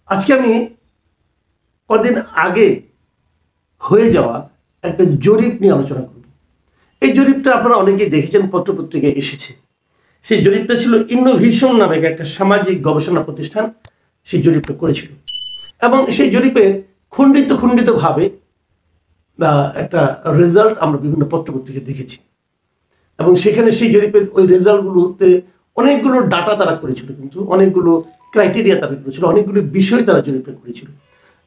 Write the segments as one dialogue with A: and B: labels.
A: আজকে আমি কদিন আগে হয়ে যাওয়া একটা জরিপ নিয়ে আলোচনা করব। এই জরিপটা আপনারা অনেকেই দেখেছেন, পত্রপত্রিকায় এসেছে। সেই জরিপটা ছিল ইনোভেশন নামে একটা সামাজিক গবেষণা প্রতিষ্ঠান সেই জরিপটা করেছিল, এবং সেই জরিপের খণ্ডিত ভাবে একটা রেজাল্ট আমরা বিভিন্ন পত্রপত্রিকায় দেখেছি। এবং সেখানে সেই জরিপের ওই রেজাল্টগুলোতে অনেকগুলো ডাটা তারা করেছিল, কিন্তু অনেকগুলো ক্রাইটেরিয়া তারা করেছিল, অনেকগুলো বিষয় তারা জরিপটা করেছিল।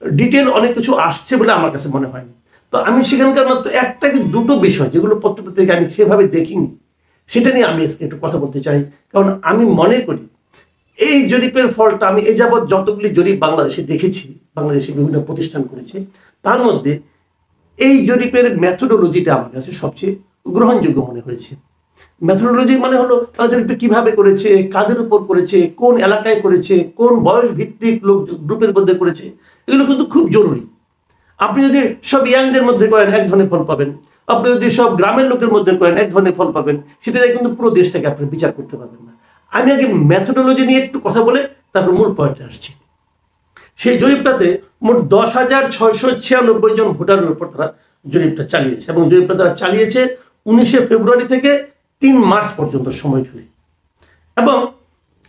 A: ডিটেল অনেক কিছু আসছে বলে আমার কাছে মনে হয়নি। তো আমি সেখানকার মাত্র একটা কি দুটো বিষয় যেগুলো পত্রপত্রিকায় আমি সেভাবে দেখিনি, সেটা নিয়ে আমি আজকে একটু কথা বলতে চাই। কারণ আমি মনে করি এই জরিপের ফলটা আমি এ যাবৎ যতগুলি জরিপ বাংলাদেশে দেখেছি, বাংলাদেশে বিভিন্ন প্রতিষ্ঠান করেছে, তার মধ্যে এই জরিপের মেথোডোলজিটা আমার কাছে সবচেয়ে গ্রহণযোগ্য মনে হয়েছে। মেথোডোলজি মানে হলো তারা জরিপটা কিভাবে করেছে, কাদের উপর করেছে, কোন এলাকায় করেছে, কোন বয়স ভিত্তিক লোক গ্রুপের মধ্যে করেছে, এগুলো কিন্তু খুব জরুরি। আপনি যদি সব ইয়াংদের মধ্যে করেন এক ধরনের ফল পাবেন, আপনি যদি সব গ্রামের লোকের মধ্যে করেন এক ধরনের ফল পাবেন, সেটা কিন্তু পুরো দেশটাকে আপনি বিচার করতে পারবেন না। আমি আগে মেথোডোলজি নিয়ে একটু কথা বলে তারপর মূল পয়েন্টে আসছি। সেই জরিপটাতে মোট 10,696 জন ভোটারের উপর তারা জরিপটা চালিয়েছে, এবং জরিপটা তারা চালিয়েছে 19শে ফেব্রুয়ারি থেকে 3 মার্চ পর্যন্ত সময়কালে। এবং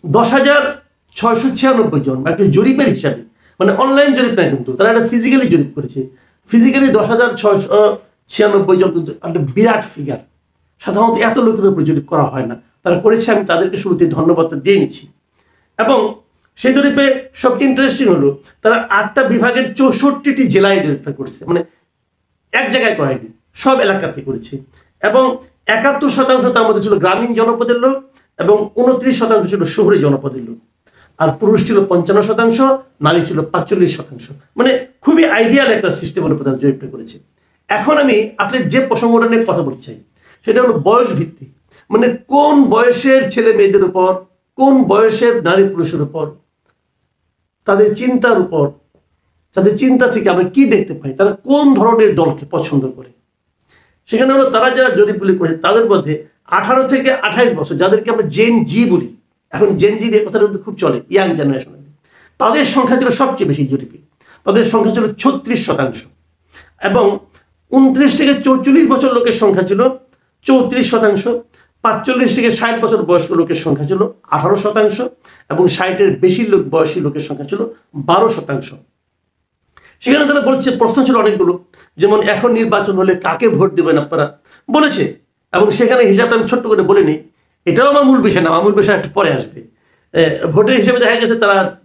A: 10,696 জন একটা জরিপের হিসাবে, মানে অনলাইন জরিপ না, কিন্তু তারা একটা ফিজিক্যালি জরিপ করেছে। ফিজিক্যালি 10,696 জন কিন্তু একটা বিরাট ফিগার। সাধারণত এত লোকের উপর জরিপ করা হয় না, তারা করেছে। আমি তাদেরকে শুরুতে ধন্যবাদ দিয়ে নিচ্ছি। এবং সেই জরিপে সবচেয়ে ইন্টারেস্টিং হলো তারা 8টা বিভাগের 64টি জেলায় জরিপটা করছে, মানে এক জায়গায় করেনি, সব এলাকাতে করেছে। এবং 71% তার মধ্যে ছিল গ্রামীণ জনপদের লোক, এবং 29% ছিল শহুরে জনপদের লোক। আর পুরুষ ছিল 55%, নারী ছিল 45%। মানে খুবই আইডিয়াল একটা সিস্টেমের উপর তারা জরিপটা করেছে। এখন আমি আপনার যে প্রসঙ্গটা নিয়ে কথা বলতে চাই সেটা হলো বয়স ভিত্তিক, মানে কোন বয়সের ছেলে মেয়েদের উপর, কোন বয়সের নারী পুরুষের উপর, তাদের চিন্তার উপর, তাদের চিন্তা থেকে আমরা কি দেখতে পাই, তারা কোন ধরনের দলকে পছন্দ করে। সেখানে হলো তারা যারা জরিপগুলি করেছে তাদের মধ্যে 18 থেকে 28 বছর, যাদেরকে আমরা জেন জি বলি, এখন জেন জি এর কথাটা কিন্তু খুব চলে, ইয়াং জেনারেশন, তাদের সংখ্যা ছিল সবচেয়ে বেশি জরিপে। তাদের সংখ্যা ছিল 36%। এবং 29 থেকে 44 বছর লোকের সংখ্যা ছিল 34%। 45 থেকে 60 বছর বয়স্ক লোকের সংখ্যা ছিল 18%, এবং 60-এর বেশি লোক বয়সী লোকের সংখ্যা ছিল 12%। সেখানে তারা বলছে, প্রশ্ন ছিল অনেকগুলো, যেমন এখন নির্বাচন হলে কাকে ভোট দেবেন আপনারা বলেছে। এবং সেখানে হিসাবটা আমি ছোট্ট করে বলে নিই, এটাও আমার মূল বিষয় না, আমার মূল বিষয় একটু পরে আসবে। ভোটের হিসেবে দেখা গেছে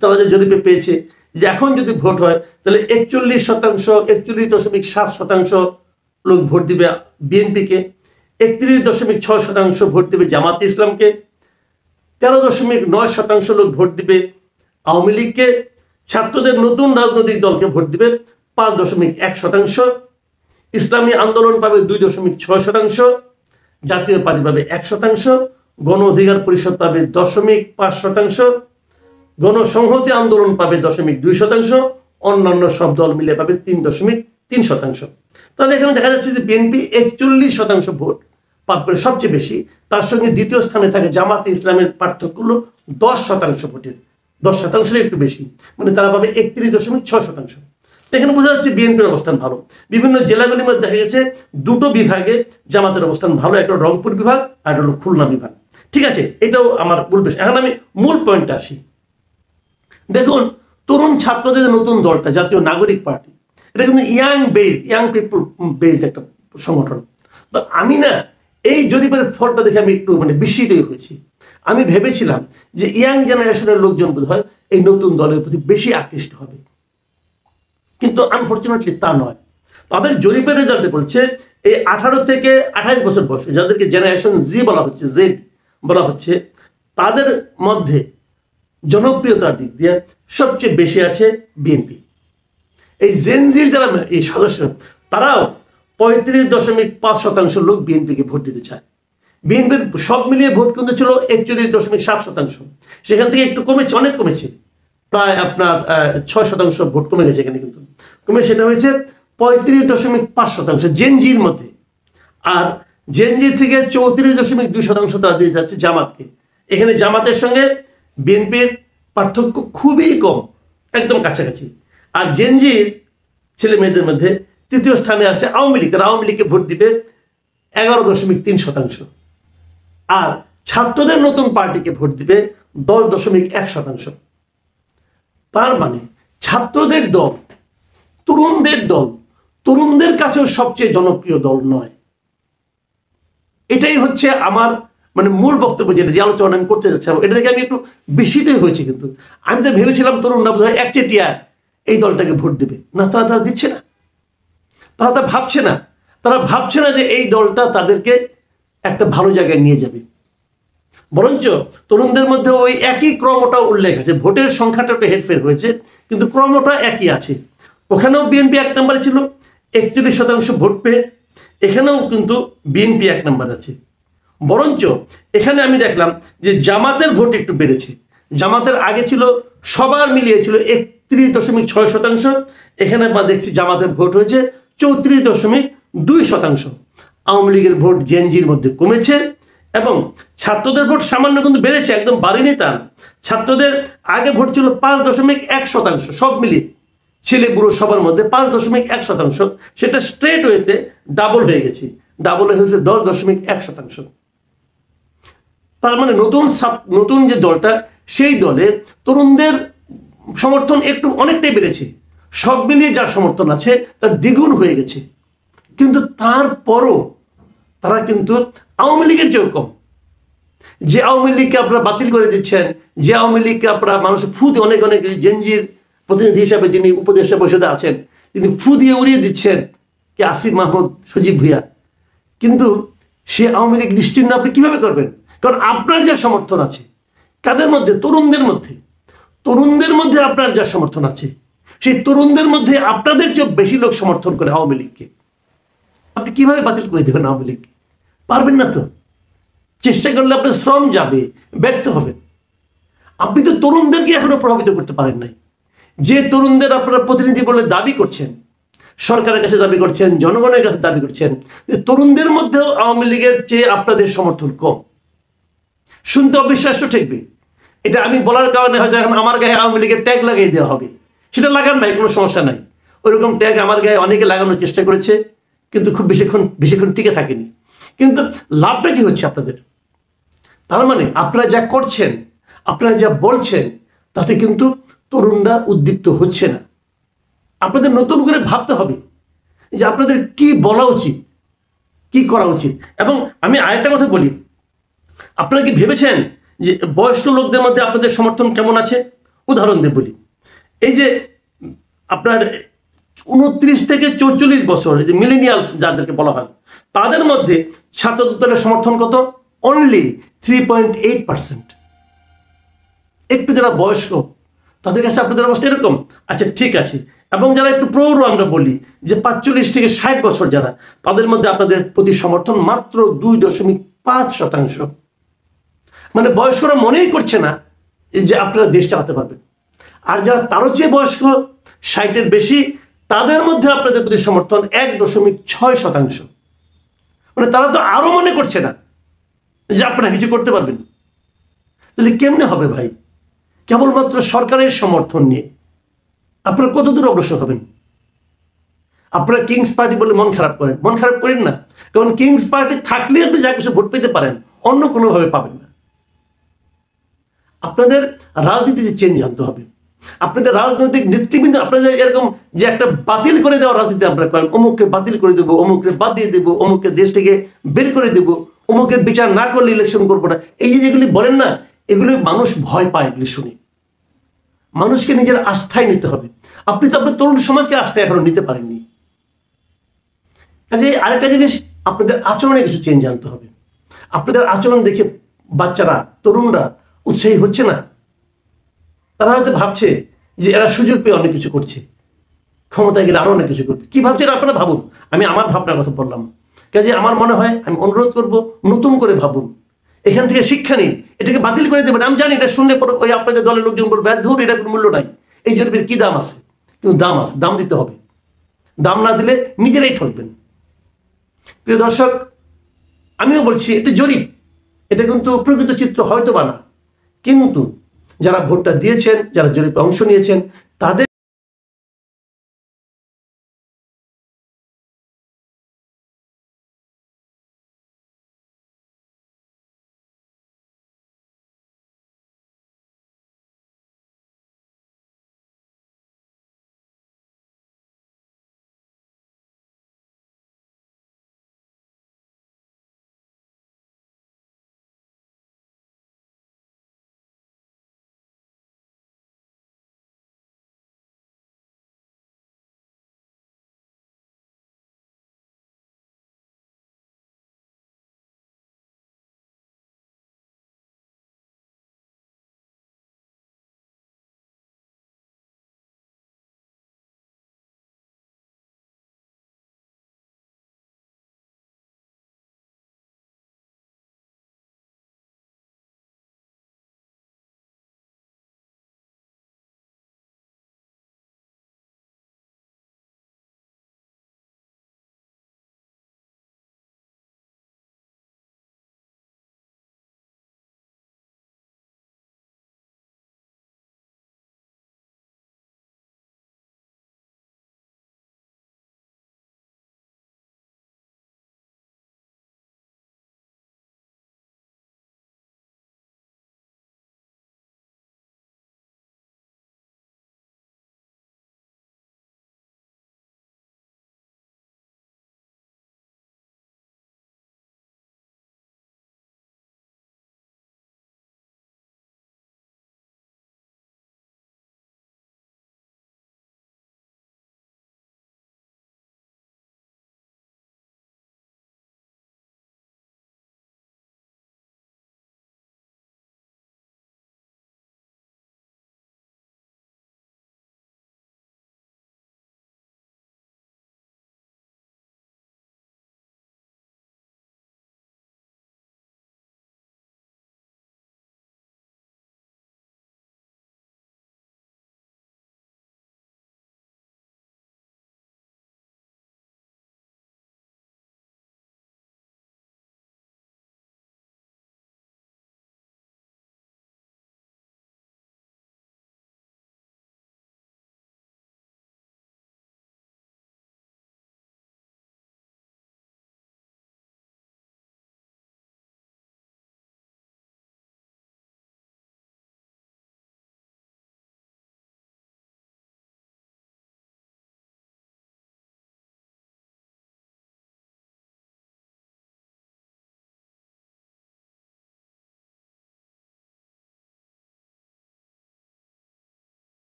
A: তারা যে জরিপে পেয়েছে যে এখন যদি ভোট হয় তাহলে 41%, 41.7% লোক ভোট দিবে বিএনপিকে, 31.6% ভোট দিবে জামাতে ইসলামকে, 13.9% লোক ভোট দিবে আওয়ামী লীগকে, ছাত্রদের নতুন রাজনৈতিক দলকে ভোট দিবে 5.1%, ইসলামী আন্দোলন পাবে 2.6%, জাতীয় পার্টি পাবে 1%, গণ অধিকার পরিষদ পাবে 0.5%, গণসংহতি আন্দোলন পাবে 0.2%, অন্যান্য সব দল মিলে পাবে 3.3%। তাহলে এখানে দেখা যাচ্ছে যে বিএনপি 41% ভোট পাবে সবচেয়ে বেশি। তার সঙ্গে দ্বিতীয় স্থানে থাকে জামাতে ইসলামের পার্থক্য হলো 10% ভোটের, 10% একটু বেশি, মানে তারা পাবে 31.6%। এখানে বোঝা যাচ্ছে বিএনপির অবস্থান ভালো। বিভিন্ন জেলাগুলির মধ্যে দেখা গেছে দুটো বিভাগে জামাতের অবস্থান ভালো, একটা রংপুর বিভাগ আর একটা হলো খুলনা বিভাগ। ঠিক আছে, এটাও আমার মূল বিষয়। এখন আমি মূল পয়েন্টে আসি। দেখুন, তরুণ ছাত্রদের নতুন দলটা জাতীয় নাগরিক পার্টি, এটা কিন্তু ইয়াং পিপল বেসড একটা সংগঠন। তো আমি না এই জরিপের ফলটা দেখে আমি একটু বিস্মিত হয়েছি। আমি ভেবেছিলাম যে ইয়াং জেনারেশনের লোকজন বোধ হয় এই নতুন দলের প্রতি বেশি আকৃষ্ট হবে, কিন্তু আনফরচুনেটলি তা নয়। তাদের জরিপের রেজাল্টে বলছে এই 18 থেকে 28 বছর বয়স, যাদেরকে জেনারেশন জি বলা হচ্ছে, জেড বলা হচ্ছে, তাদের মধ্যে জনপ্রিয়তার দিক দিয়ে সবচেয়ে বেশি আছে বিএনপি। এই জেনজির যারা এই সদস্য, তারাও 35.5% লোক বিএনপিকে ভোট দিতে চায়। বিএনপির সব মিলিয়ে ভোট কিন্তু ছিল 41.7%, সেখান থেকে একটু কমেছে, অনেক কমেছে, প্রায় আপনার 6% ভোট কমে গেছে এখানে, কিন্তু কমে সেটা হয়েছে 35.5% জেনজির মধ্যে। আর জেনজি থেকে 34.2% তারা দিয়ে যাচ্ছে জামাতকে। এখানে জামাতের সঙ্গে বিএনপির পার্থক্য খুবই কম, একদম কাছাকাছি। আর জেনজির ছেলে মেয়েদের মধ্যে তৃতীয় স্থানে আছে আওয়ামী লীগ। তারা আওয়ামী লীগকে ভোট দিবে 11.3%। আর ছাত্রদের নতুন পার্টিকে ভোট দিবে 10.1%। তার মানে ছাত্রদের দল, তরুণদের দল, তরুণদের কাছেও সবচেয়ে জনপ্রিয় দল নয়। এটাই হচ্ছে আমার মানে মূল বক্তব্য, যেটা যে আলোচনা আমি করতে যাচ্ছিলাম। এটা থেকে আমি একটু বেশিতেই হয়েছি, কিন্তু আমি তো ভেবেছিলাম তরুণরা বোধহয় একচেটিয়া এই দলটাকে ভোট দেবে না। তারা দিচ্ছে না, তারা ভাবছে না, যে এই দলটা তাদেরকে একটা ভালো জায়গায় নিয়ে যাবে। বরঞ্চ তরুণদের মধ্যে ওই একই ক্রমটা উল্লেখ আছে। ভোটের সংখ্যাটা একটু হেরফের হয়েছে, কিন্তু ক্রমটা একই আছে। ওখানেও বিএনপি 1 নম্বরে ছিল, 41% ভোট পেয়ে। এখানেও কিন্তু বিএনপি 1 নম্বর আছে। বরঞ্চ এখানে আমি দেখলাম যে জামাতের ভোট একটু বেড়েছে। জামাতের আগে ছিল সবার মিলিয়ে ছিল 31.6%, এখানে বা দেখছি জামাতের ভোট হয়েছে 34.2%। আওয়ামী লীগের ভোট জেনজির মধ্যে কমেছে এবং ছাত্রদের ভোট সামান্য কিন্তু বেড়েছে, একদম বাড়েনি তা না। ছাত্রদের আগে ভোট ছিল 5.1%, সব মিলিয়ে ছেলে বুড়ো সবার মধ্যে 5.1%। সেটা স্ট্রেট ওয়েতে ডাবল হয়ে গেছে, ডাবল হয়েছে 10.1%। তার মানে নতুন যে দলটা, সেই দলে তরুণদের সমর্থন একটু অনেকটাই বেড়েছে। সব মিলিয়ে যার সমর্থন আছে তার দ্বিগুণ হয়ে গেছে। কিন্তু তারপরও তারা কিন্তু আওয়ামী লীগের চেয়েও কম। যে আওয়ামী লীগকে আপনারা বাতিল করে দিচ্ছেন, যে আওয়ামী লীগকে আপনারা মানুষের ফু দিয়ে অনেক জেনজির প্রতিনিধি হিসাবে যিনি উপদেষ্টা পরিষদে আছেন, তিনি ফু দিয়ে উড়িয়ে দিচ্ছেন কি আসিফ মাহমুদ, সজীব ভুইয়া, কিন্তু সে আওয়ামী লীগ নিশ্চিহ্ন আপনি কিভাবে করবেন? কারণ আপনার যা সমর্থন আছে, কাদের মধ্যে? তরুণদের মধ্যে আপনার যা সমর্থন আছে, সেই তরুণদের মধ্যে আপনাদের চেয়ে বেশি লোক সমর্থন করে আওয়ামী লীগকে। আপনি কিভাবে বাতিল করে দেবেন আওয়ামী লীগকে? পারবেন না তো। চেষ্টা করলে আপনার শ্রম যাবে, ব্যর্থ হবেন। আপনি তো তরুণদেরকে এখনো প্রভাবিত করতে পারেন নাই। যে তরুণদের আপনারা প্রতিনিধি বলে দাবি করছেন, সরকারের কাছে দাবি করছেন, জনগণের কাছে দাবি করছেন, যে তরুণদের মধ্যেও আওয়ামী লীগের চেয়ে আপনাদের সমর্থন কম। শুনতে অবিশ্বাস্য ঠেকবে। এটা আমি বলার কারণে হয়তো এখন আমার গায়ে আওয়ামী লীগের ট্যাগ লাগিয়ে দেওয়া হবে। সেটা লাগান ভাই, কোনো সমস্যা নাই। ওইরকম ট্যাগ আমার গায়ে অনেকে লাগানোর চেষ্টা করেছে, কিন্তু খুব বেশিক্ষণ টিকে থাকেনি। কিন্তু লাভটা কি হচ্ছে আপনাদের? তার মানে আপনারা যা করছেন, আপনারা যা বলছেন, তাতে কিন্তু তরুণরা উদ্দীপ্ত হচ্ছে না। আপনাদের নতুন করে ভাবতে হবে যে আপনাদের কি বলা উচিত, কি করা উচিত। এবং আমি আরেকটা কথা বলি, আপনারা কি ভেবেছেন যে বয়স্ক লোকদের মধ্যে আপনাদের সমর্থন কেমন আছে? উদাহরণ দিয়ে বলি, এই যে আপনার 29 থেকে 44 বছর, যে মিলেনিয়ালস যাদেরকে বলা হয়, তাদের মধ্যে ছাত্রদের সমর্থন কত? অনলি 3.8%। একটু যারা বয়স্ক, তাদের কাছে আপনাদের অবস্থা এরকম। আচ্ছা, ঠিক আছে। এবং যারা একটু প্রৌঢ়, আমরা বলি যে 45 থেকে 60 বছর যারা, তাদের মধ্যে আপনাদের প্রতি সমর্থন মাত্র 2.5%। মানে বয়স্করা মনেই করছে না যে আপনারা দেশ চালাতে পারবেন। আর যারা তারও চেয়ে বয়স্ক, 60-এর বেশি, তাদের মধ্যে আপনাদের প্রতি সমর্থন 1.6%। মানে তারা তো আরো মনে করছে না যে আপনারা কিছু করতে পারবেন। তাহলে কেমনে হবে ভাই? কেবলমাত্র সরকারের সমর্থন নিয়ে আপনারা কতদূর অগ্রসর হবেন? আপনারা কিংস পার্টি বলে মন খারাপ করেন না। কারণ কিংস পার্টি থাকলে আপনি যা কিছু ভোট পেতে পারেন, অন্য কোনোভাবে পাবেন না। আপনাদের রাজনীতিতে চেঞ্জ আনতে হবে। আপনাদের রাজনৈতিক নেতৃবৃন্দ, আপনাদের এরকম যে একটা বাতিল করে দেওয়া রাজনীতি আপনারা করেন, অমুককে বাতিল করে দেবো, অমুককে বাদ দিয়ে দেবো, অমুককে দেশ থেকে বের করে দেবো, অমুকের বিচার না করলে ইলেকশন করবো না, এই যে যেগুলি বলেন না, এগুলি মানুষ ভয় পায়। এগুলি শুনে মানুষকে নিজের আস্থায় নিতে হবে। আপনি তো আপনার তরুণ সমাজকে আস্থায় এখনো নিতে পারেননি। কাজে আরেকটা জিনিস, আপনাদের আচরণে কিছু চেঞ্জ আনতে হবে। আপনাদের আচরণ দেখে বাচ্চারা, তরুণরা উৎসাহী হচ্ছে না। তারা হয়তো ভাবছে যে এরা সুযোগ পেয়ে অনেক কিছু করছে, ক্ষমতায় গেলে আরো অনেক কিছু করবে। কি ভাবছেন আপনারা ভাবুন। আমি আমার ভাবনার কথা বললাম। কাজে আমার মনে হয়, আমি অনুরোধ করব, নতুন করে ভাবুন, এখান থেকে শিক্ষা নিন। এটাকে বাতিল করে দেবেন। আমি জানি এটা শুনলে পরে ওই আপনাদের দলের লোকজন বলবে, ধুর, এটা কোনো মূল্য নাই, এই জরিপের কি দাম আছে? কিন্তু দাম আছে, দাম দিতে হবে। দাম না দিলে নিজেরাই ঠকবেন। প্রিয় দর্শক, আমিও বলছি, এটা জরিপ, এটা কিন্তু প্রকৃত চিত্র হয়তো বা না, কিন্তু যারা ভোটটা দিয়েছেন, যারা জরিপে অংশ নিয়েছেন, তাদের